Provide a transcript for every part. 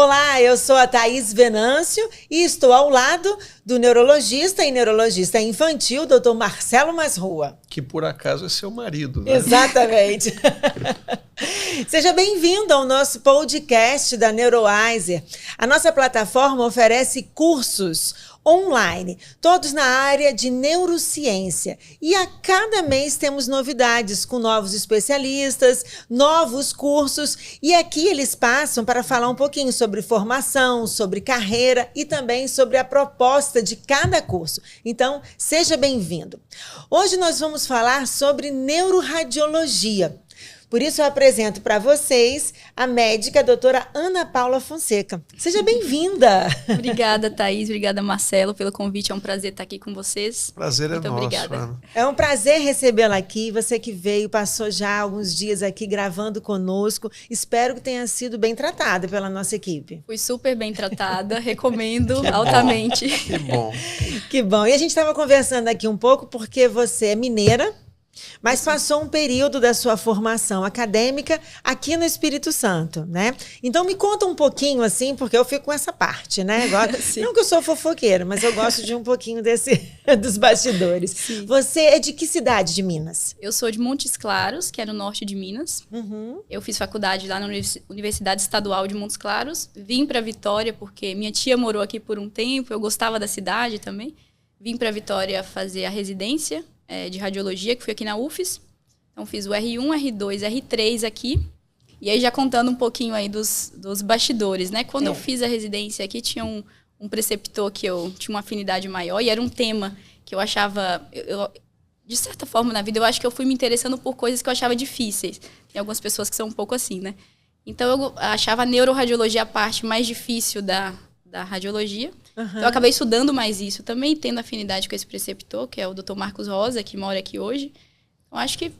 Olá, eu sou a Thaís Venâncio e estou ao lado do neurologista e neurologista infantil, Dr. Marcelo Masrua. Que por acaso é seu marido, né? Exatamente. Seja bem-vindo ao nosso podcast da Neurowiser. A nossa plataforma oferece cursos online, todos na área de neurociência. E a cada mês temos novidades com novos especialistas, novos cursos. E aqui eles passam para falar um pouquinho sobre formação, sobre carreira e também sobre a proposta de cada curso. Então, seja bem-vindo. Hoje nós vamos falar sobre neuroradiologia. Por isso eu apresento para vocês a médica a doutora Ana Paula Fonseca. Seja bem-vinda. Obrigada, Thaís. Obrigada, Marcelo, pelo convite. É um prazer estar aqui com vocês. Prazer é nosso. Obrigada. Ana. É um prazer recebê-la aqui. Você que veio, passou já alguns dias aqui gravando conosco. Espero que tenha sido bem tratada pela nossa equipe. Fui super bem tratada. Recomendo altamente. Que bom. Que bom. E a gente estava conversando aqui um pouco porque você é mineira, mas passou um período da sua formação acadêmica aqui no Espírito Santo, né? Então me conta um pouquinho, assim, porque eu fico com essa parte, né? Não que eu sou fofoqueira, mas eu gosto de um pouquinho dos bastidores. Sim. Você é de que cidade de Minas? Eu sou de Montes Claros, que é no norte de Minas. Uhum. Eu fiz faculdade lá na Universidade Estadual de Montes Claros. Vim para Vitória porque minha tia morou aqui por um tempo. Eu gostava da cidade também. Vim para Vitória fazer a residência de radiologia, que fui aqui na UFES. Então, fiz o R1, R2, R3 aqui. E aí, já contando um pouquinho aí dos bastidores, né? Quando eu fiz a residência aqui, tinha um preceptor que eu tinha uma afinidade maior. E era um tema que eu achava... de certa forma, na vida, eu acho que eu fui me interessando por coisas que eu achava difíceis. Tem algumas pessoas que são um pouco assim, né? Então, eu achava a neuroradiologia a parte mais difícil da radiologia. Uhum. Então, eu acabei estudando mais isso também, tendo afinidade com esse preceptor, que é o Dr. Marcos Rosa, que mora aqui hoje. Então, acho que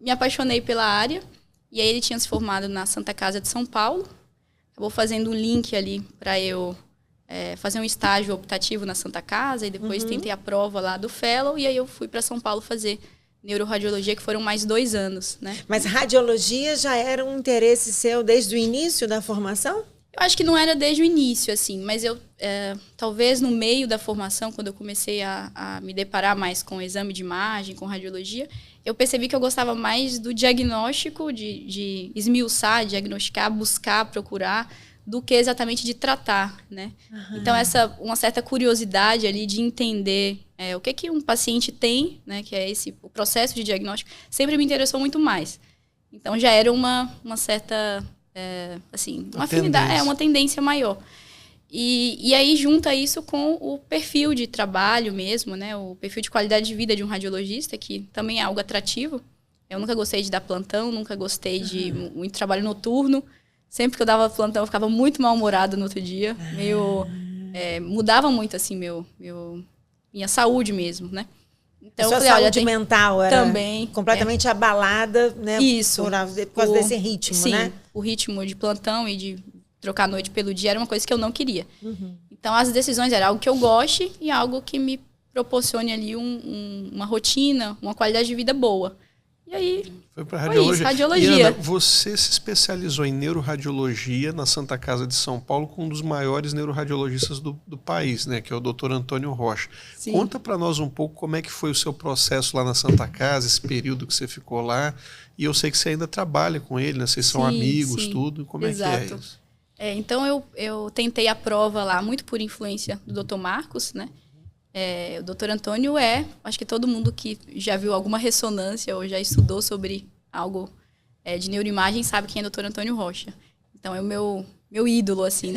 me apaixonei pela área. E aí, ele tinha se formado na Santa Casa de São Paulo. Acabou fazendo um link ali para eu fazer um estágio optativo na Santa Casa. E depois tentei a prova lá do Fellow. E aí, eu fui para São Paulo fazer neuroradiologia, que foram mais 2 anos, né? Mas radiologia já era um interesse seu desde o início da formação? Eu acho que não era desde o início, assim, mas eu, talvez no meio da formação, quando eu comecei a me deparar mais com exame de imagem, com radiologia, eu percebi que eu gostava mais do diagnóstico, de esmiuçar, diagnosticar, buscar, procurar, do que exatamente de tratar, né? Uhum. Então, uma certa curiosidade ali de entender o que um paciente tem, né, que é o processo de diagnóstico, sempre me interessou muito mais. Então, já era uma certa... uma afinidade, uma tendência maior. E aí junta isso com o perfil de trabalho mesmo, né? O perfil de qualidade de vida de um radiologista, que também é algo atrativo. Eu nunca gostei de dar plantão, nunca gostei de muito trabalho noturno. Sempre que eu dava plantão, eu ficava muito mal-humorada no outro dia. Mudava muito, assim, minha saúde mesmo, né? Então, a sua saúde mental era também, completamente abalada, né? Isso. Por causa desse ritmo, sim, né? O ritmo de plantão e de trocar a noite pelo dia era uma coisa que eu não queria. Uhum. Então, as decisões eram algo que eu goste e algo que me proporcione ali uma rotina, uma qualidade de vida boa. E aí, foi para radiologia. Isso, radiologia. E Ana, você se especializou em neuroradiologia na Santa Casa de São Paulo com um dos maiores neuroradiologistas do país, né, que é o Dr. Antônio Rocha. Sim. Conta para nós um pouco como é que foi o seu processo lá na Santa Casa, esse período que você ficou lá. E eu sei que você ainda trabalha com ele, né? Vocês são amigos, tudo. Como Exato. É que é isso? Então, eu tentei a prova lá muito por influência do Dr. Marcos, né? O Dr. Antônio acho que todo mundo que já viu alguma ressonância ou já estudou sobre algo de neuroimagem sabe quem é o Dr. Antônio Rocha. Então, é o meu ídolo, assim,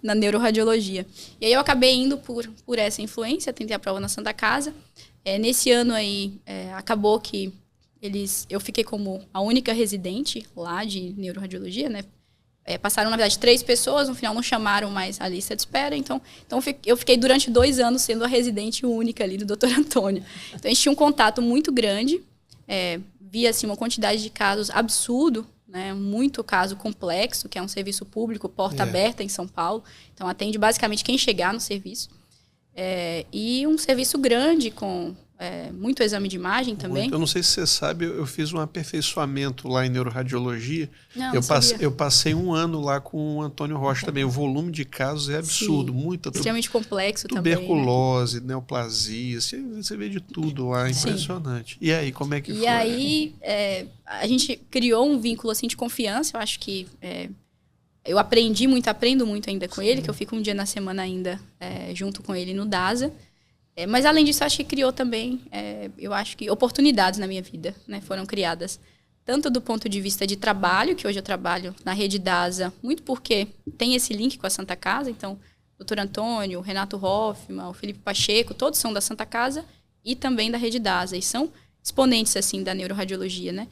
na neuroradiologia. E aí, eu acabei indo por essa influência, tentei a prova na Santa Casa. Nesse ano aí, acabou que eu fiquei como a única residente lá de neuroradiologia, né? Passaram, na verdade, 3 pessoas, no final não chamaram mais a lista de espera, então eu fiquei durante 2 anos sendo a residente única ali do Dr. Antônio. Então, a gente tinha um contato muito grande, via assim, uma quantidade de casos absurdo, né? Muito caso complexo, que é um serviço público, porta aberta em São Paulo, então atende basicamente quem chegar no serviço. E um serviço grande com muito exame de imagem também. Muito. Eu não sei se você sabe, eu fiz um aperfeiçoamento lá em neuroradiologia. Não, eu passei 1 ano lá com o Antônio Rocha também. O volume de casos é absurdo. Muita extremamente complexo tuberculose, também, né? Neoplasia. Você vê de tudo lá, impressionante. E aí, como é que foi? E aí, a gente criou um vínculo assim, de confiança. Eu acho que eu aprendo muito ainda com ele, que eu fico um dia na semana ainda junto com ele no DASA. Mas, além disso, acho que criou também, eu acho que oportunidades na minha vida, né, foram criadas. Tanto do ponto de vista de trabalho, que hoje eu trabalho na rede DASA, muito porque tem esse link com a Santa Casa. Então, o Dr. Antônio, o Renato Hoffman, o Felipe Pacheco, todos são da Santa Casa e também da rede DASA. E são exponentes, assim, da neuroradiologia, né?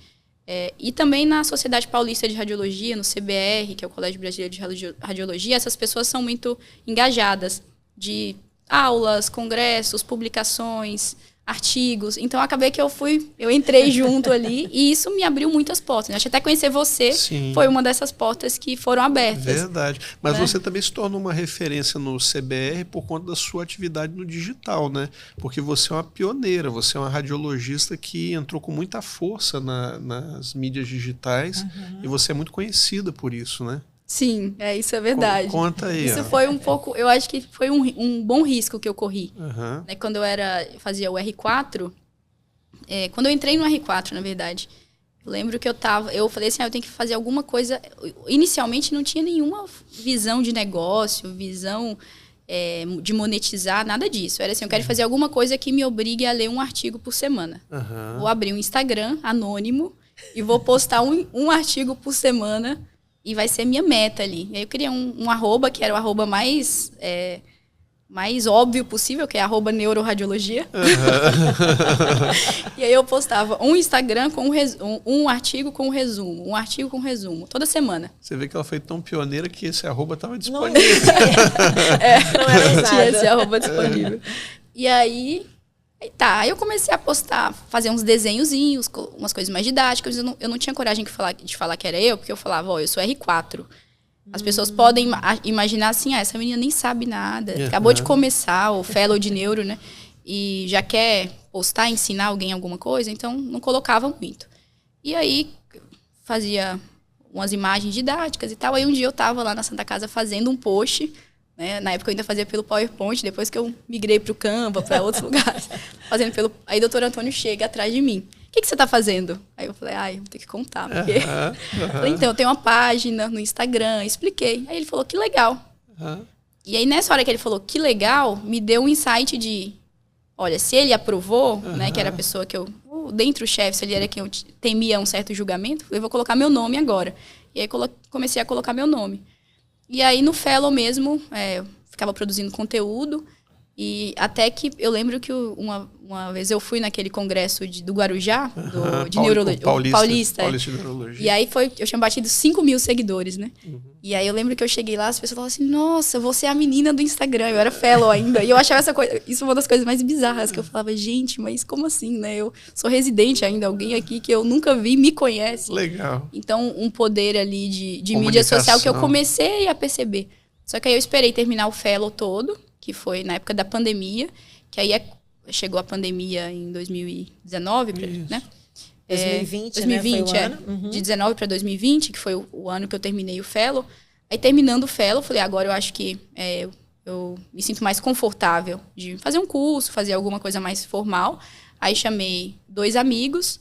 E também na Sociedade Paulista de Radiologia, no CBR, que é o Colégio Brasileiro de Radiologia, essas pessoas são muito engajadas de aulas, congressos, publicações, artigos. Então, acabei que eu entrei junto ali e isso me abriu muitas portas. Acho que até conhecer você foi uma dessas portas que foram abertas. Verdade. Mas você também se tornou uma referência no CBR por conta da sua atividade no digital, né? Porque você é uma pioneira, você é uma radiologista que entrou com muita força nas mídias digitais e você é muito conhecida por isso, né? Sim, isso é verdade. Conta aí. Isso foi um pouco, eu acho que foi um bom risco que eu corri. Né, quando eu fazia o R4, quando eu entrei no R4, na verdade, eu lembro que eu falei assim, eu tenho que fazer alguma coisa. Inicialmente não tinha nenhuma visão de negócio, visão de monetizar, nada disso. Era assim, eu quero fazer alguma coisa que me obrigue a ler um artigo por semana. Vou abrir um Instagram anônimo e vou postar um artigo por semana. E vai ser minha meta ali. E aí eu criei um arroba, que era o arroba mais óbvio possível, que é arroba neuroradiologia. E aí eu postava um Instagram com um artigo com resumo, um artigo com resumo, toda semana. Você vê que ela foi tão pioneira que esse arroba estava disponível. Não era usado. Tinha esse arroba disponível. E aí eu comecei a postar, fazer uns desenhozinhos, umas coisas mais didáticas. Eu não tinha coragem de falar que era eu, porque eu falava, eu sou R4. As pessoas podem imaginar assim, essa menina nem sabe nada, acabou de começar o fellow de neuro, né? E já quer postar, ensinar alguém alguma coisa, então não colocava muito. E aí fazia umas imagens didáticas e tal. Aí um dia eu estava lá na Santa Casa fazendo um post, né? Na época eu ainda fazia pelo PowerPoint, depois que eu migrei para o Canva, para outros lugares. Aí o Dr. Antônio chega atrás de mim. O que você está fazendo? Aí eu falei, vou ter que contar. Porque... Falei, então, eu tenho uma página no Instagram, expliquei. Aí ele falou, que legal. E aí nessa hora que ele falou, que legal, me deu um insight de, olha, se ele aprovou, né, que era a pessoa que eu... Dentre os chefes, ele era quem eu temia um certo julgamento, eu vou colocar meu nome agora. E aí comecei a colocar meu nome. E aí, no Fellow mesmo, eu ficava produzindo conteúdo. E até que eu lembro que uma vez eu fui naquele congresso do Guarujá, de neurologia. Paulista de Neurologia. E aí eu tinha batido 5.000 seguidores, né? E aí eu lembro que eu cheguei lá, as pessoas falavam assim, nossa, você é a menina do Instagram. Eu era Fellow ainda. E eu achava isso uma das coisas mais bizarras, que eu falava, gente, mas como assim, né? Eu sou residente ainda, alguém aqui que eu nunca vi me conhece. Legal. Então, um poder ali de mídia social que eu comecei a perceber. Só que aí eu esperei terminar o Fellow todo, que foi na época da pandemia, que aí chegou a pandemia em 2019, né? 2020, né? Foi o ano. De 19 para 2020, que foi o ano que eu terminei o Fellow. Aí, terminando o Fellow, falei, agora eu acho que eu me sinto mais confortável de fazer um curso, fazer alguma coisa mais formal. Aí, chamei 2 amigos,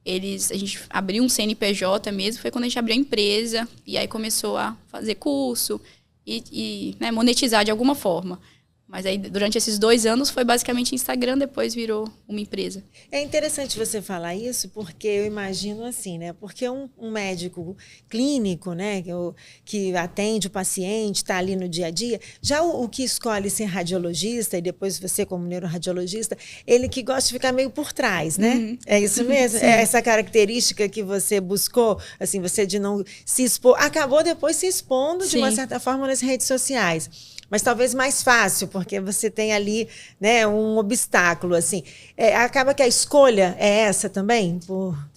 a gente abriu um CNPJ mesmo, foi quando a gente abriu a empresa, e aí começou a fazer curso e né, monetizar de alguma forma. Mas aí, durante esses 2 anos, foi basicamente Instagram, depois virou uma empresa. É interessante você falar isso, porque eu imagino assim, né? Porque um médico clínico, né, que atende o paciente, está ali no dia a dia, já o que escolhe ser radiologista, e depois você como neuroradiologista, ele que gosta de ficar meio por trás, né? É isso mesmo? É essa característica que você buscou, assim, você de não se expor, acabou depois se expondo, de uma certa forma, nas redes sociais. Mas talvez mais fácil, porque você tem ali, né, um obstáculo, assim. Acaba que a escolha é essa também?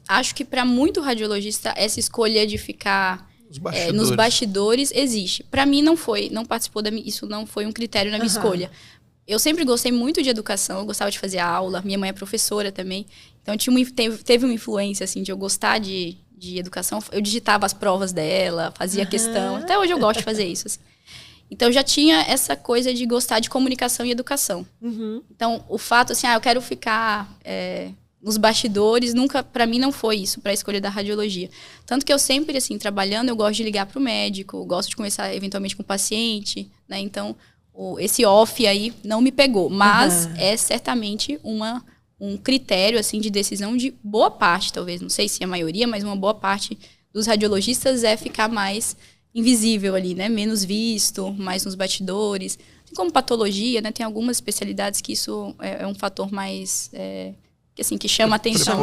Acho que para muito radiologista, essa escolha de ficar nos bastidores existe. Para mim não foi, não participou isso não foi um critério na minha escolha. eu sempre gostei muito de educação, eu gostava de fazer aula, minha mãe é professora também, então teve uma influência, assim, de eu gostar de educação. Eu digitava as provas dela, fazia questão, até hoje eu gosto de fazer isso, assim. Então, eu já tinha essa coisa de gostar de comunicação e educação. Então, o fato, assim, eu quero ficar nos bastidores, nunca, para mim, não foi isso, para a escolha da radiologia. Tanto que eu sempre, assim, trabalhando, eu gosto de ligar para o médico, gosto de conversar, eventualmente, com o paciente, né? Então, esse off aí não me pegou. Mas é certamente um critério, assim, de decisão de boa parte, talvez, não sei se é a maioria, mas uma boa parte dos radiologistas é ficar mais invisível ali, né? Menos visto, mais nos bastidores. Assim como patologia, né? Tem algumas especialidades que isso é um fator mais que chama atenção.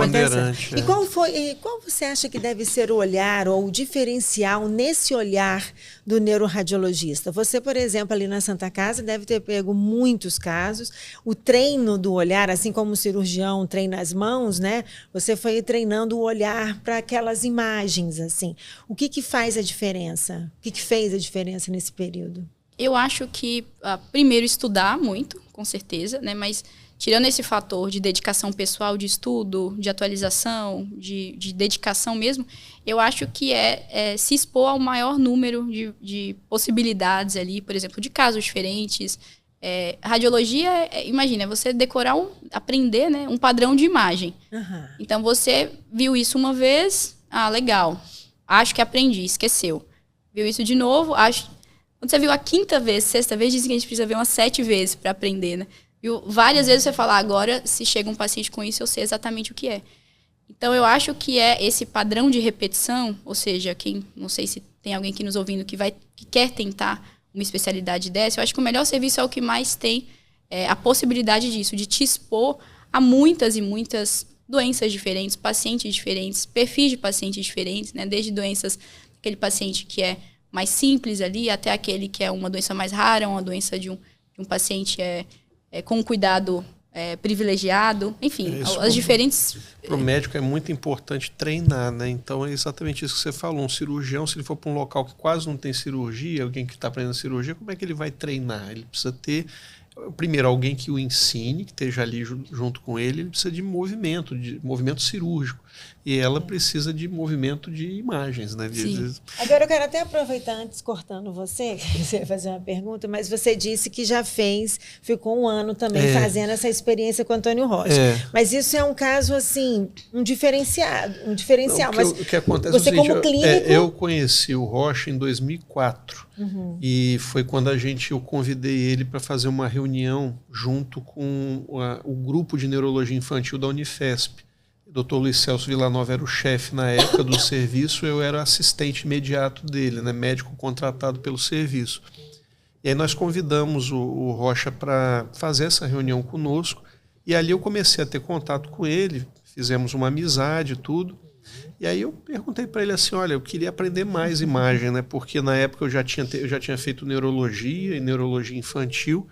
E qual você acha que deve ser o olhar ou o diferencial nesse olhar do neuroradiologista? Você, por exemplo, ali na Santa Casa deve ter pego muitos casos. O treino do olhar, assim como o cirurgião treina as mãos, né? Você foi treinando o olhar para aquelas imagens, assim. O que faz a diferença? O que fez a diferença nesse período? Eu acho que, primeiro, estudar muito, com certeza, né? Mas tirando esse fator de dedicação pessoal, de estudo, de atualização, de dedicação mesmo, eu acho que se expor ao maior número de possibilidades ali, por exemplo, de casos diferentes. Radiologia, imagina, você decorar, aprender, né, um padrão de imagem. Então, você viu isso uma vez, legal, acho que aprendi, esqueceu. Viu isso de novo, quando você viu a quinta vez, sexta vez, dizem que a gente precisa ver umas 7 vezes para aprender, né? Várias vezes você fala, agora, se chega um paciente com isso, eu sei exatamente o que é. Então, eu acho que é esse padrão de repetição, ou seja, não sei se tem alguém aqui nos ouvindo que quer tentar uma especialidade dessa, eu acho que o melhor serviço é o que mais tem a possibilidade disso, de te expor a muitas e muitas doenças diferentes, pacientes diferentes, perfis de pacientes diferentes, né? Desde doenças, aquele paciente que é mais simples ali, até aquele que é uma doença mais rara, uma doença de um paciente com cuidado privilegiado, enfim, as diferentes... Para o médico é muito importante treinar, né? Então é exatamente isso que você falou. Um cirurgião, se ele for para um local que quase não tem cirurgia, alguém que está aprendendo cirurgia, como é que ele vai treinar? Ele precisa ter, primeiro, alguém que o ensine, que esteja ali junto com ele. Ele precisa de movimento cirúrgico. E ela precisa de movimento de imagens, né? Agora eu quero até aproveitar, antes cortando você ia fazer uma pergunta, mas você disse que já ficou 1 ano também fazendo essa experiência com o Antônio Rocha. Mas isso é um caso, assim, um diferencial. Não, o que acontece você, como clínico... eu conheci o Rocha em 2004. E foi quando eu convidei ele para fazer uma reunião junto com o grupo de neurologia infantil da Unifesp. O Dr. Luiz Celso Villanova era o chefe na época do serviço, eu era assistente imediato dele, né, médico contratado pelo serviço. E aí nós convidamos o Rocha para fazer essa reunião conosco, e ali eu comecei a ter contato com ele, fizemos uma amizade e tudo. E aí eu perguntei para ele assim, olha, eu queria aprender mais imagem, né, porque na época eu já tinha feito neurologia e neurologia infantil,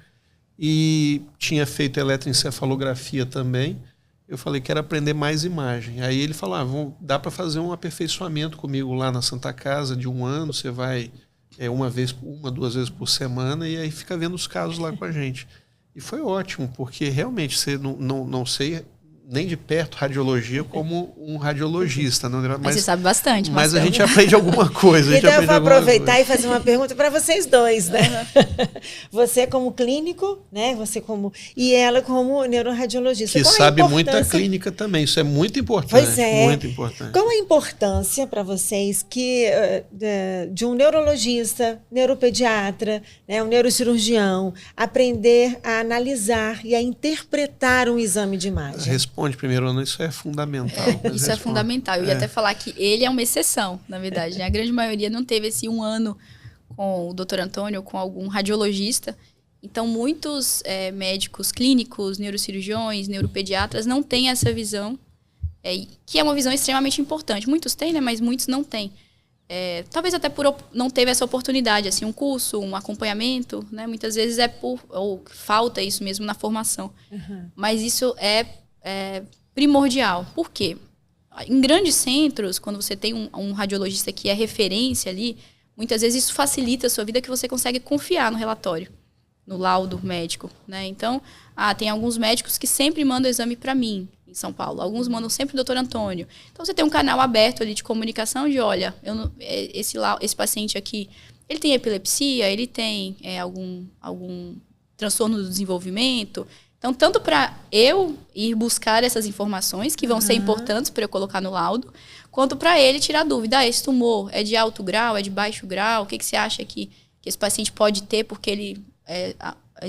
e tinha feito eletroencefalografia também. Eu falei, quero aprender mais imagem. Aí ele falou, dá para fazer um aperfeiçoamento comigo lá na Santa Casa de 1 ano, você vai 2 vezes por semana, e aí fica vendo os casos lá com a gente. E foi ótimo, porque realmente você não sei nem de perto radiologia como um radiologista. Mas você sabe bastante. Mas a gente aprende alguma coisa. Então eu vou aproveitar e fazer uma pergunta para vocês dois, né? Você como clínico, né? E ela como neuroradiologista. Que sabe muito a clínica também. Isso é muito importante. Pois é. Muito importante. Qual a importância para vocês de um neurologista, neuropediatra, né, um neurocirurgião, aprender a analisar e a interpretar um exame de imagem? Responde primeiro, Ana, isso é fundamental. Isso é fundamental. Eu ia até falar que ele é uma exceção, na verdade. Né? A grande maioria não teve esse 1 ano com o Dr. Antônio, com algum radiologista. Então, muitos médicos clínicos, neurocirurgiões, neuropediatras não têm essa visão, que é uma visão extremamente importante. Muitos têm, né? Mas muitos não têm. Talvez até por não teve essa oportunidade, assim, um curso, um acompanhamento, né? Muitas vezes ou falta isso mesmo na formação. Mas isso é primordial. Por quê? Em grandes centros, quando você tem um radiologista que é referência ali, muitas vezes isso facilita a sua vida, que você consegue confiar no relatório. no laudo médico, né? Então, tem alguns médicos que sempre mandam o exame para mim, em São Paulo. Alguns mandam sempre o doutor Antônio. Então, você tem um canal aberto ali de comunicação de, olha, esse paciente aqui, ele tem epilepsia, ele tem algum transtorno do desenvolvimento. Então, tanto para eu ir buscar essas informações, que vão ser importantes para eu colocar no laudo, quanto para ele tirar dúvida. Esse tumor é de alto grau, é de baixo grau? O que você acha que esse paciente pode ter porque ele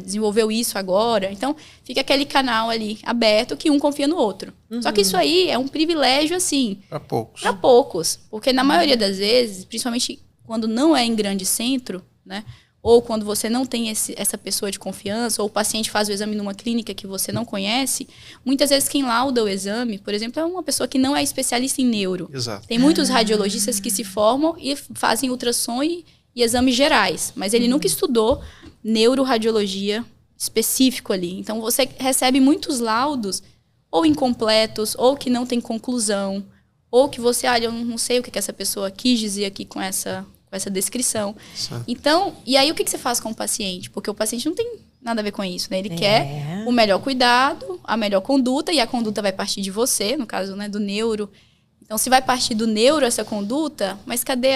desenvolveu isso agora? Então, fica aquele canal ali aberto que um confia no outro. Só que isso aí é um privilégio, assim... Para poucos. Para poucos. Porque na maioria das vezes, principalmente quando não é em grande centro, né? Ou quando você não tem essa pessoa de confiança, ou o paciente faz o exame numa clínica que você não conhece, muitas vezes quem lauda o exame, por exemplo, é uma pessoa que não é especialista em neuro. Exato. Tem muitos radiologistas que se formam e fazem ultrassom e exames gerais, mas ele nunca estudou neuroradiologia específico ali. Então, você recebe muitos laudos ou incompletos, ou que não tem conclusão, ou que você, eu não sei o que essa pessoa quis dizer aqui com essa descrição. Certo. Então, e aí o que você faz com o paciente? Porque o paciente não tem nada a ver com isso, né? Ele quer o melhor cuidado, a melhor conduta, e a conduta vai partir de você, no caso, né, do neuro. Então, se vai partir do neuro essa conduta, mas cadê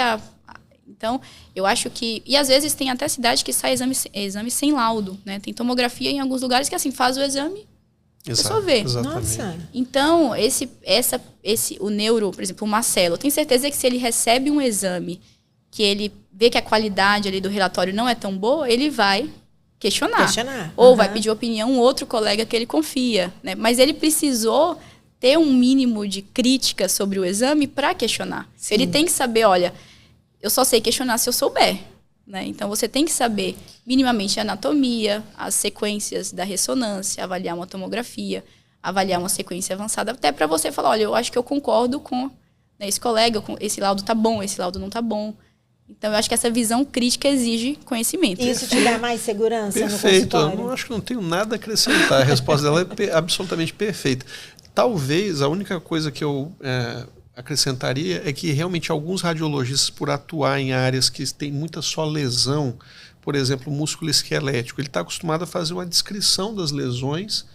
Então, eu acho que... E às vezes tem até cidade que sai exame sem laudo, né? Tem tomografia em alguns lugares que, assim, faz o exame, a pessoa vê. Nossa. Então, o neuro, por exemplo, o Marcelo, eu tenho certeza que se ele recebe um exame que ele vê que a qualidade ali do relatório não é tão boa, ele vai questionar. Ou vai pedir opinião um outro colega que ele confia, né? Mas ele precisou ter um mínimo de crítica sobre o exame para questionar. Sim. Ele tem que saber, olha, eu só sei questionar se eu souber, né? Então, você tem que saber minimamente a anatomia, as sequências da ressonância, avaliar uma tomografia, avaliar uma sequência avançada, até para você falar, olha, eu acho que eu concordo com esse colega, esse laudo tá bom, esse laudo não tá bom. Então, eu acho que essa visão crítica exige conhecimento. Isso te dá mais segurança no consultório? Perfeito. Eu acho que não tenho nada a acrescentar. A resposta dela é absolutamente perfeita. Talvez a única coisa que eu acrescentaria é que realmente alguns radiologistas, por atuar em áreas que tem muita só lesão, por exemplo, músculo esquelético, ele está acostumado a fazer uma descrição das lesões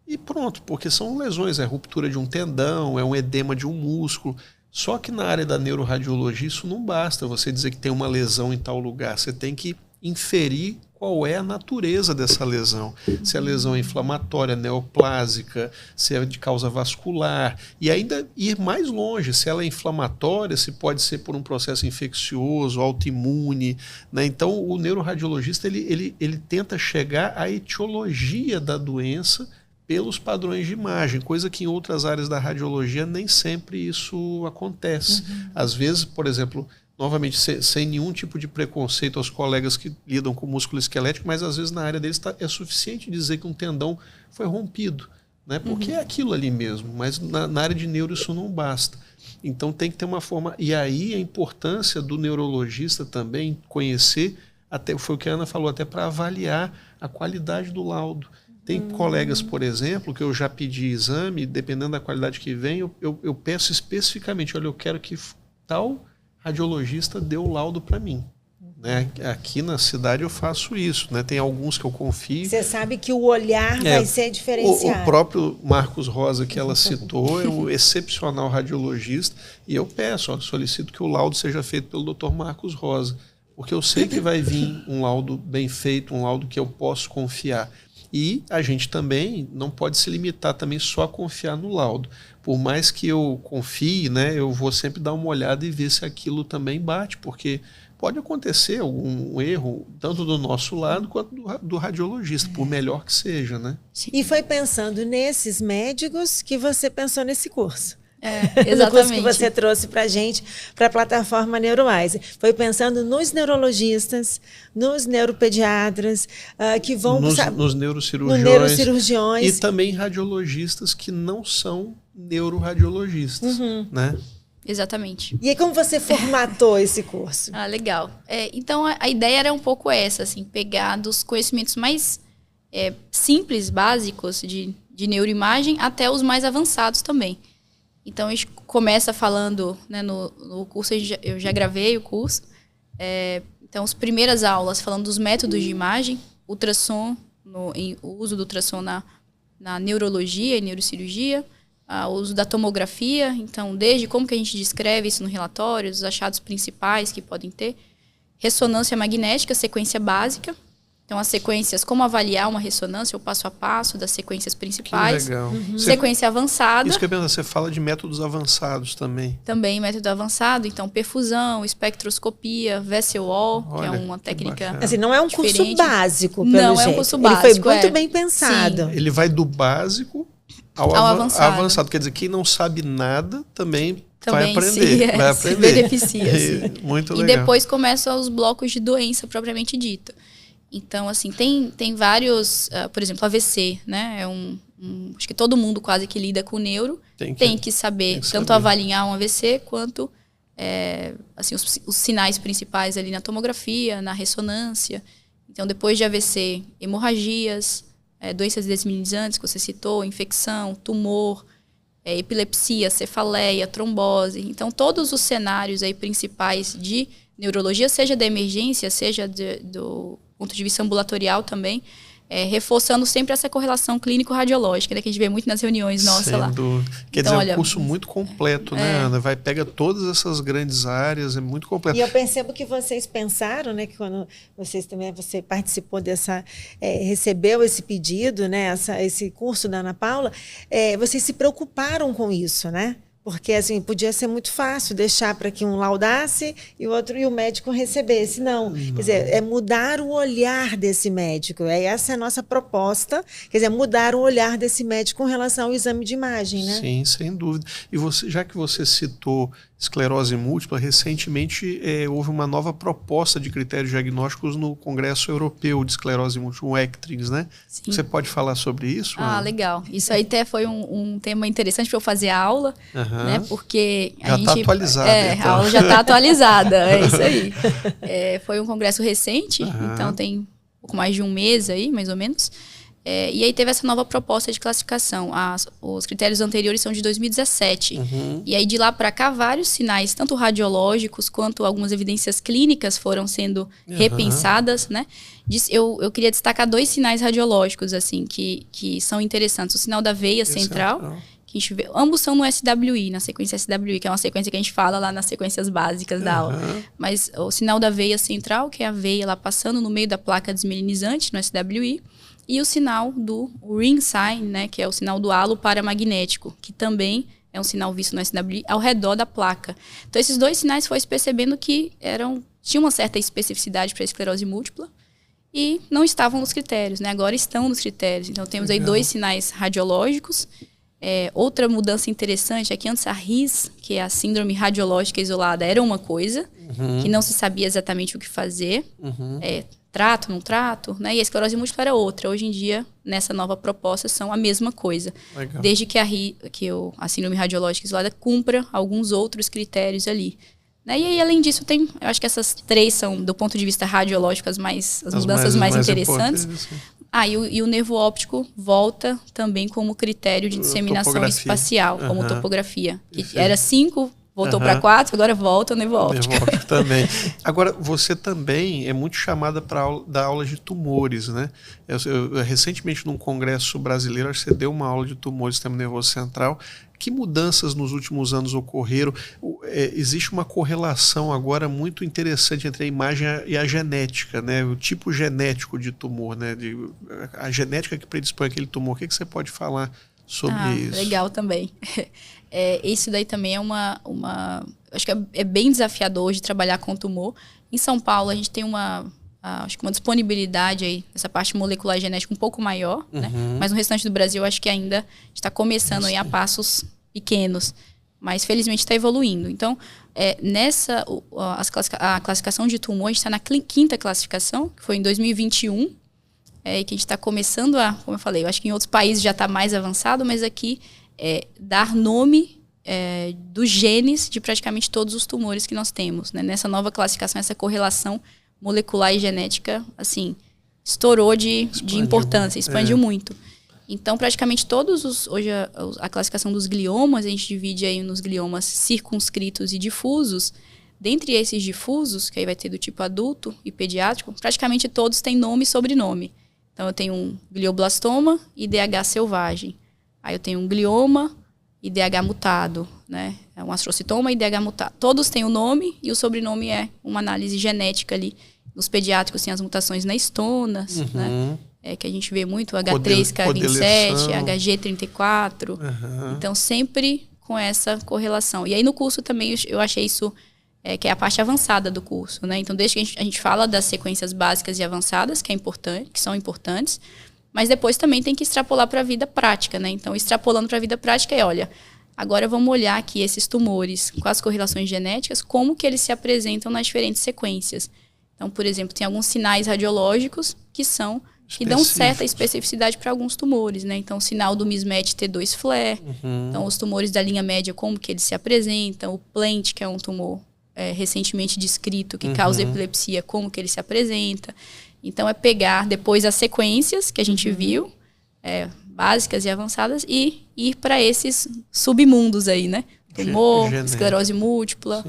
e pronto, porque são lesões, é ruptura de um tendão, é um edema de um músculo. Só que na área da neuroradiologia isso não basta você dizer que tem uma lesão em tal lugar. Você tem que inferir qual é a natureza dessa lesão. Se a lesão é inflamatória, neoplásica, se é de causa vascular. E ainda ir mais longe, se ela é inflamatória, se pode ser por um processo infeccioso, autoimune, né? Então o neuroradiologista ele tenta chegar à etiologia da doença pelos padrões de imagem, coisa que em outras áreas da radiologia nem sempre isso acontece. Às vezes, por exemplo, novamente, sem nenhum tipo de preconceito aos colegas que lidam com músculo esquelético, mas às vezes na área deles é suficiente dizer que um tendão foi rompido, né? Porque é aquilo ali mesmo, mas na área de neuro isso não basta. Então tem que ter uma forma... E aí a importância do neurologista também conhecer, até foi o que a Ana falou, até para avaliar a qualidade do laudo. Tem colegas, por exemplo, que eu já pedi exame, dependendo da qualidade que vem, eu peço especificamente, olha, eu quero que tal radiologista dê o laudo para mim. Né? Aqui na cidade eu faço isso, né? Tem alguns que eu confio. Você sabe que o olhar vai ser diferenciado. O próprio Marcos Rosa que ela citou é um excepcional radiologista e eu peço, solicito que o laudo seja feito pelo Dr. Marcos Rosa, porque eu sei que vai vir um laudo bem feito, um laudo que eu posso confiar. E a gente também não pode se limitar também só a confiar no laudo. Por mais que eu confie, né, eu vou sempre dar uma olhada e ver se aquilo também bate, porque pode acontecer algum erro, tanto do nosso lado quanto do radiologista, por melhor que seja, né? E foi pensando nesses médicos que você pensou nesse curso. Exatamente. No curso que você trouxe para a gente, para a plataforma NeuroWise. Foi pensando nos neurologistas, nos neuropediatras, que vão... Nos neurocirurgiões. E também radiologistas que não são neuroradiologistas, né? Exatamente. E aí, como você formatou esse curso? Legal. Então, a ideia era um pouco essa, assim, pegar dos conhecimentos mais simples, básicos de neuroimagem, até os mais avançados também. Então, a gente começa falando, né, no curso, eu já gravei o curso. Então, as primeiras aulas falando dos métodos de imagem, ultrassom, o uso do ultrassom na neurologia e neurocirurgia, o uso da tomografia, então desde como que a gente descreve isso no relatório, os achados principais que podem ter, ressonância magnética, sequência básica, então as sequências, como avaliar uma ressonância, o passo a passo das sequências principais. Que legal. Sequência avançada. Isso que eu penso, você fala de métodos avançados também. Também método avançado, então perfusão, espectroscopia, vessel wall, que é uma técnica assim, não é um diferente. Curso básico, pelo não jeito. É um curso básico. Ele foi muito bem pensado. Ele vai do básico ao avançado. Quer dizer, quem não sabe nada também vai aprender. Vai aprender. Se beneficia, sim. Muito legal. E depois começam os blocos de doença propriamente dita. Então, assim, tem vários... por exemplo, AVC, né? Acho que todo mundo quase que lida com neuro tem que saber tanto avaliar um AVC quanto assim, os sinais principais ali na tomografia, na ressonância. Então, depois de AVC, hemorragias, doenças desminimizantes que você citou, infecção, tumor, epilepsia, cefaleia, trombose. Então, todos os cenários aí principais de neurologia, seja da emergência, seja do ponto de vista ambulatorial também, reforçando sempre essa correlação clínico-radiológica, né, que a gente vê muito nas reuniões nossas lá. Quer dizer, é um curso muito completo, né, Ana? Pega todas essas grandes áreas, é muito completo. E eu percebo que vocês pensaram, né, que quando você participou dessa, recebeu esse pedido, né, esse curso da Ana Paula, vocês se preocuparam com isso, né? Porque assim, podia ser muito fácil deixar para que um laudasse e o médico recebesse. Não. Quer dizer, é mudar o olhar desse médico. Essa é a nossa proposta. Quer dizer, mudar o olhar desse médico com relação ao exame de imagem, né? Sim, sem dúvida. E já que você citou esclerose múltipla, recentemente houve uma nova proposta de critérios diagnósticos no Congresso Europeu de Esclerose Múltipla, o ECTRIMS, né? Sim. Você pode falar sobre isso? Legal. Isso aí até foi um tema interessante para eu fazer a aula, né? Porque já está atualizada. A aula já está atualizada, é isso aí. Foi um congresso recente, então tem um pouco mais de um mês aí, mais ou menos. E aí teve essa nova proposta de classificação. Os critérios anteriores são de 2017. E aí de lá para cá, vários sinais, tanto radiológicos quanto algumas evidências clínicas foram sendo repensadas, né? Eu queria destacar 2 sinais radiológicos, assim, que são interessantes. O sinal da veia central, que a gente vê, ambos são no SWI, na sequência SWI, que é uma sequência que a gente fala lá nas sequências básicas da aula. Mas o sinal da veia central, que é a veia lá passando no meio da placa desmielinizante, no SWI, e o sinal do ring sign, né, que é o sinal do halo paramagnético, que também é um sinal visto no SWI ao redor da placa. Então, esses 2 sinais foi percebendo que tinham uma certa especificidade para a esclerose múltipla e não estavam nos critérios, né? Agora estão nos critérios. Então, temos aí 2 sinais radiológicos. Outra mudança interessante é que antes a RIS, que é a síndrome radiológica isolada, era uma coisa que não se sabia exatamente o que fazer. Trato, não trato, né? E a esclerose múltipla era outra. Hoje em dia, nessa nova proposta, são a mesma coisa. Legal. Desde que a síndrome radiológica isolada cumpra alguns outros critérios ali. Né? E aí, além disso, eu acho que essas 3 são, do ponto de vista radiológico, as mudanças mais interessantes. E o nervo óptico volta também como critério de disseminação espacial, como topografia. Que era 5... Voltou para 4, agora volta o nervo óptico. Também. Agora, você também é muito chamada para dar aula de tumores, né? Eu, recentemente, num congresso brasileiro, você deu uma aula de tumores do sistema nervoso central. Que mudanças nos últimos anos ocorreram? Existe uma correlação agora muito interessante entre a imagem e a genética, né? O tipo genético de tumor, né? A genética que predispõe aquele tumor. O que você pode falar sobre isso? Legal também. Isso daí também é acho que é bem desafiador hoje trabalhar com tumor. Em São Paulo, a gente tem acho que uma disponibilidade aí, essa parte molecular e genética um pouco maior, né? Mas no restante do Brasil, acho que ainda está começando aí a passos pequenos. Mas, felizmente, está evoluindo. Então, a classificação de tumor, a gente está na 5ª classificação, que foi em 2021, e que a gente está começando como eu falei, eu acho que em outros países já está mais avançado, mas aqui dar nome dos genes de praticamente todos os tumores que nós temos, né? Nessa nova classificação, essa correlação molecular e genética, assim, estourou de importância, expandiu muito. Então, praticamente hoje a classificação dos gliomas, a gente divide aí nos gliomas circunscritos e difusos. dentre esses difusos, que aí vai ter do tipo adulto e pediátrico, praticamente todos têm nome e sobrenome. Então, eu tenho um glioblastoma e IDH selvagem. Aí eu tenho um glioma e IDH mutado, né? É um astrocitoma e IDH mutado. Todos têm o nome e o sobrenome é uma análise genética ali. Nos pediátricos tem as mutações na estonas, né? Que a gente vê muito H3K27, HG34. Então, sempre com essa correlação. E aí, no curso também, eu achei isso, que é a parte avançada do curso, né? Então, desde que a gente fala das sequências básicas e avançadas, que são importantes, mas depois também tem que extrapolar para a vida prática, né? Então, extrapolando para a vida prática olha, agora vamos olhar aqui esses tumores com as correlações genéticas, como que eles se apresentam nas diferentes sequências. Então, por exemplo, tem alguns sinais radiológicos que dão certa especificidade para alguns tumores, né? Então, o sinal do mismatch T2 FLAIR, então os tumores da linha média, como que eles se apresentam, o PLANT, que é um tumor recentemente descrito, que causa epilepsia, como que ele se apresenta. Então, é pegar depois as sequências que a gente viu, básicas e avançadas, e ir para esses submundos aí, né? Tumor, esclerose múltipla.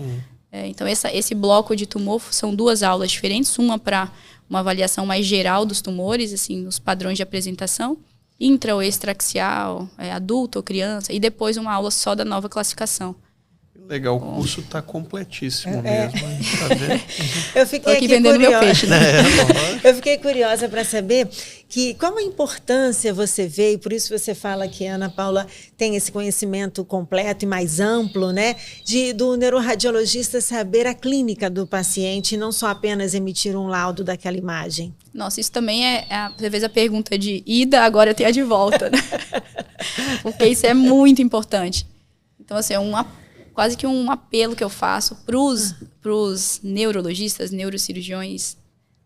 Então, esse bloco de tumor são 2 aulas diferentes, uma para uma avaliação mais geral dos tumores, assim, os padrões de apresentação, intra ou extraaxial, adulto ou criança, e depois uma aula só da nova classificação. Legal, o curso está completíssimo mesmo. Tá vendo? Eu fiquei aqui vendendo meu peixe, né? Eu fiquei curiosa para saber qual a importância você vê, e por isso você fala que a Ana Paula tem esse conhecimento completo e mais amplo, né? Do neuroradiologista saber a clínica do paciente e não só apenas emitir um laudo daquela imagem. Nossa, isso também você fez a pergunta de ida, agora tem a de volta, né? Porque isso é muito importante. Então, assim, quase que um apelo que eu faço para os neurologistas, neurocirurgiões,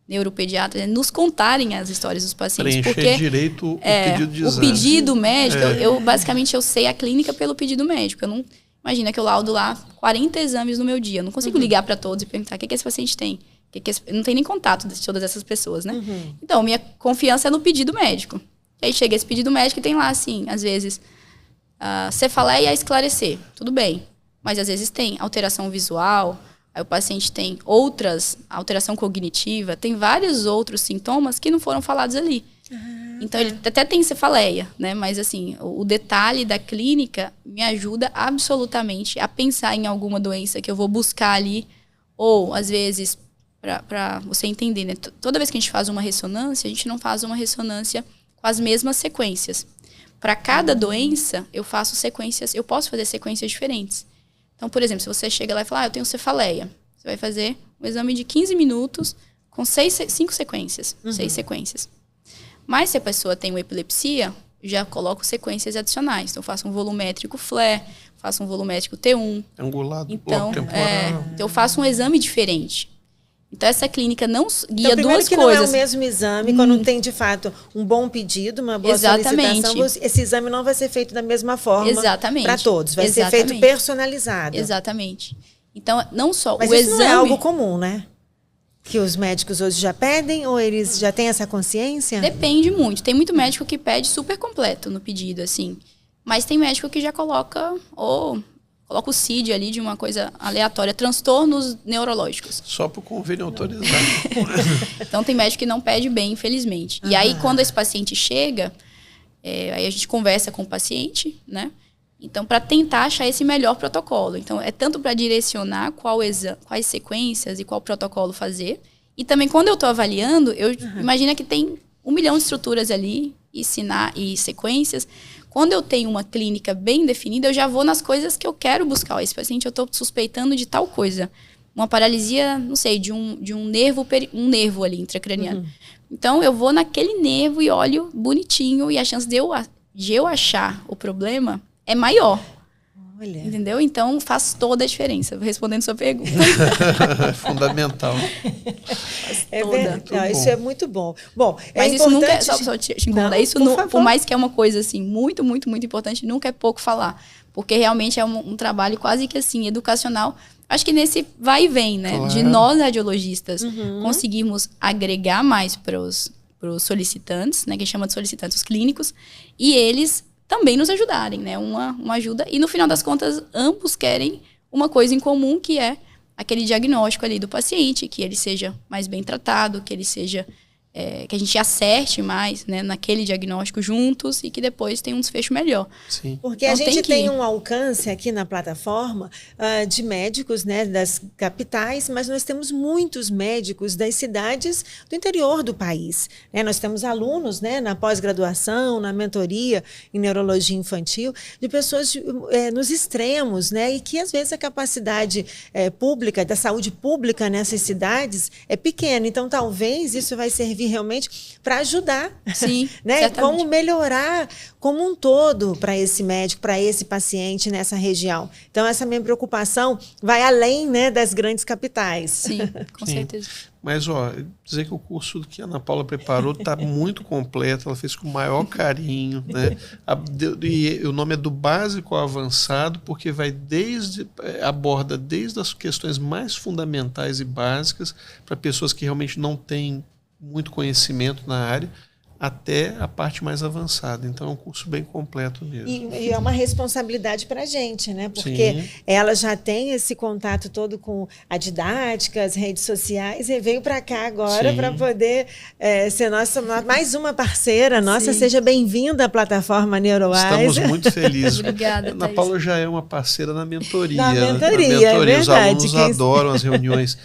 neuropediatras, nos contarem as histórias dos pacientes. Preencher direito o pedido de exame. O pedido médico, basicamente eu sei a clínica pelo pedido médico. Imagina que eu laudo lá 40 exames no meu dia. Eu não consigo ligar para todos e perguntar o que esse paciente tem. Não tem nem contato de todas essas pessoas, né? Então, minha confiança é no pedido médico. E aí chega esse pedido médico e tem lá, assim, às vezes, cefaleia a esclarecer. Tudo bem. Mas às vezes tem alteração visual, aí o paciente tem alteração cognitiva, tem vários outros sintomas que não foram falados ali. Então, ele até tem cefaleia, né? Mas, assim, o detalhe da clínica me ajuda absolutamente a pensar em alguma doença que eu vou buscar ali. Ou, às vezes, para você entender, né? Toda vez que a gente faz uma ressonância, a gente não faz uma ressonância com as mesmas sequências. Para cada doença, eu posso fazer sequências diferentes. Então, por exemplo, se você chega lá e fala, eu tenho cefaleia, você vai fazer um exame de 15 minutos com 5 sequências, 6 sequências. Mas se a pessoa tem uma epilepsia, já coloco sequências adicionais. Então, eu faço um volumétrico FLAIR, faço um volumétrico T1. Angulado, então, temporal. Então, eu faço um exame diferente. Então, essa clínica não guia duas que coisas. Não é o mesmo exame, quando tem, de fato, um bom pedido, uma boa solicitação, esse exame não vai ser feito da mesma forma para todos. Vai ser feito personalizado. Exatamente. Então, não só Mas o isso exame... não é algo comum, né? Que os médicos hoje já pedem ou eles já têm essa consciência? Depende muito. Tem muito médico que pede super completo no pedido, assim. Mas tem médico que já coloca o CID ali de uma coisa aleatória, transtornos neurológicos. Só por convênio autorizado. Então, tem médico que não pede bem, infelizmente. E aí, quando esse paciente chega, aí a gente conversa com o paciente, né? Então, para tentar achar esse melhor protocolo. Então, é tanto para direcionar quais sequências e qual protocolo fazer. E também, quando eu estou avaliando, imagina que tem 1 milhão de estruturas ali e sequências. Quando eu tenho uma clínica bem definida, eu já vou nas coisas que eu quero buscar. Esse paciente eu estou suspeitando de tal coisa. Uma paralisia, não sei, de um nervo ali intracraniano. Então, eu vou naquele nervo e olho bonitinho e a chance de eu achar o problema é maior. Olha. Entendeu? Então, faz toda a diferença. Respondendo sua pergunta. Fundamental. Isso é muito bom. Bom, mas isso nunca é... Só te incomodar. Isso, por mais que é uma coisa assim, muito, muito, muito importante, nunca é pouco falar. Porque realmente é um trabalho quase que assim, educacional. Acho que nesse vai e vem, né? Claro. De nós, radiologistas, conseguirmos agregar mais para os solicitantes, né? Que a gente chama de solicitantes, os clínicos. E eles também nos ajudarem, né? Uma ajuda. E no final das contas, ambos querem uma coisa em comum, que é aquele diagnóstico ali do paciente, que ele seja mais bem tratado, que ele seja... que a gente acerte mais, né, naquele diagnóstico juntos e que depois tem um desfecho melhor. Sim. Porque então, a gente tem um alcance aqui na plataforma de médicos, né, das capitais, mas nós temos muitos médicos das cidades do interior do país. Né? Nós temos alunos, né, na pós-graduação, na mentoria em neurologia infantil, de pessoas nos extremos, né, e que às vezes a capacidade pública, da saúde pública nessas cidades é pequena. Então, talvez isso vai servir realmente para ajudar, sim, né? Como melhorar como um todo para esse médico, para esse paciente nessa região. Então, essa minha preocupação vai além, né, das grandes capitais. Sim, com certeza. Mas, dizer que o curso que a Ana Paula preparou está muito completo, ela fez com o maior carinho, né? E o nome é do básico ao avançado, porque aborda desde as questões mais fundamentais e básicas para pessoas que realmente não têm muito conhecimento na área, até a parte mais avançada. Então é um curso bem completo mesmo. E é uma responsabilidade para a gente, né? Porque sim, ela já tem esse contato todo com a didática, as redes sociais, e veio para cá agora para poder ser mais uma parceira nossa. Sim. Seja bem-vinda à plataforma Neurowiser. Estamos muito felizes. Obrigada, Ana Paula já é uma parceira na mentoria. Na mentoria, é verdade. Os alunos adoram as reuniões.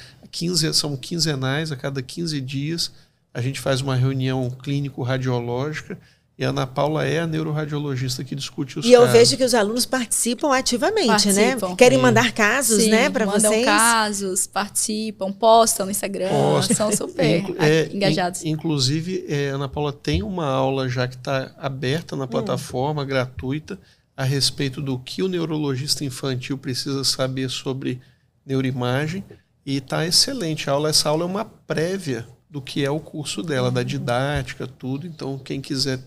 São quinzenais, a cada 15 dias. A gente faz uma reunião clínico-radiológica e a Ana Paula é a neuroradiologista que discute os casos. E eu vejo que os alunos participam ativamente, né? Querem mandar casos, né, para vocês? Mandam casos, participam, postam no Instagram, são super engajados. Inclusive, a Ana Paula tem uma aula já que está aberta na plataforma, gratuita, a respeito do que o neurologista infantil precisa saber sobre neuroimagem, e está excelente. Essa aula é uma prévia do que é o curso dela, da didática, tudo. Então, quem quiser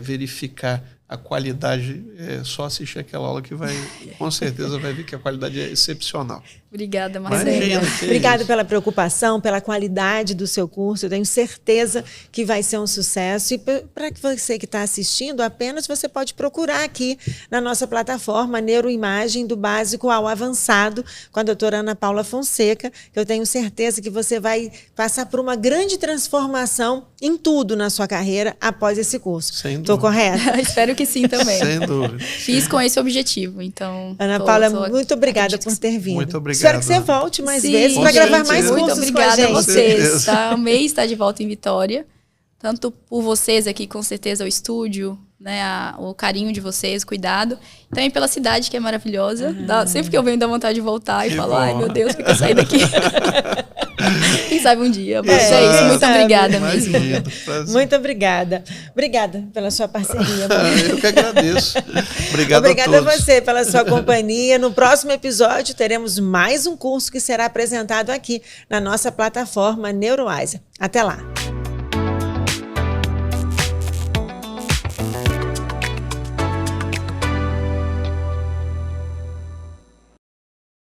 verificar a qualidade, só assistir aquela aula que com certeza vai ver que a qualidade é excepcional. Obrigada, Marcelo. Obrigada pela preocupação, pela qualidade do seu curso. Eu tenho certeza que vai ser um sucesso. E para você que está assistindo, apenas você pode procurar aqui na nossa plataforma Neuroimagem do Básico ao Avançado, com a doutora Ana Paula Fonseca, que eu tenho certeza que você vai passar por uma grande transformação em tudo na sua carreira após esse curso. Sem dúvida. Estou correta? Espero que sim também. Sem dúvida. Fiz com esse objetivo, então... Ana Paula, muito obrigada por ter vindo. Muito obrigado. Espero que você volte mais vezes para gravar mais cursos. Muito obrigada a vocês. Amei estar de volta em Vitória. Tanto por vocês aqui, com certeza, o estúdio, né, o carinho de vocês, o cuidado. Também pela cidade, que é maravilhosa. Sempre que eu venho, dá vontade de voltar e falar, ai meu Deus, por que eu saí daqui? Quem sabe um dia. Mas é isso. Muito obrigada mesmo. Muito obrigada. Obrigada pela sua parceria. Eu que agradeço. Obrigado Obrigada a todos. A você pela sua companhia. No próximo episódio teremos mais um curso que será apresentado aqui na nossa plataforma Neurowiser. Até lá.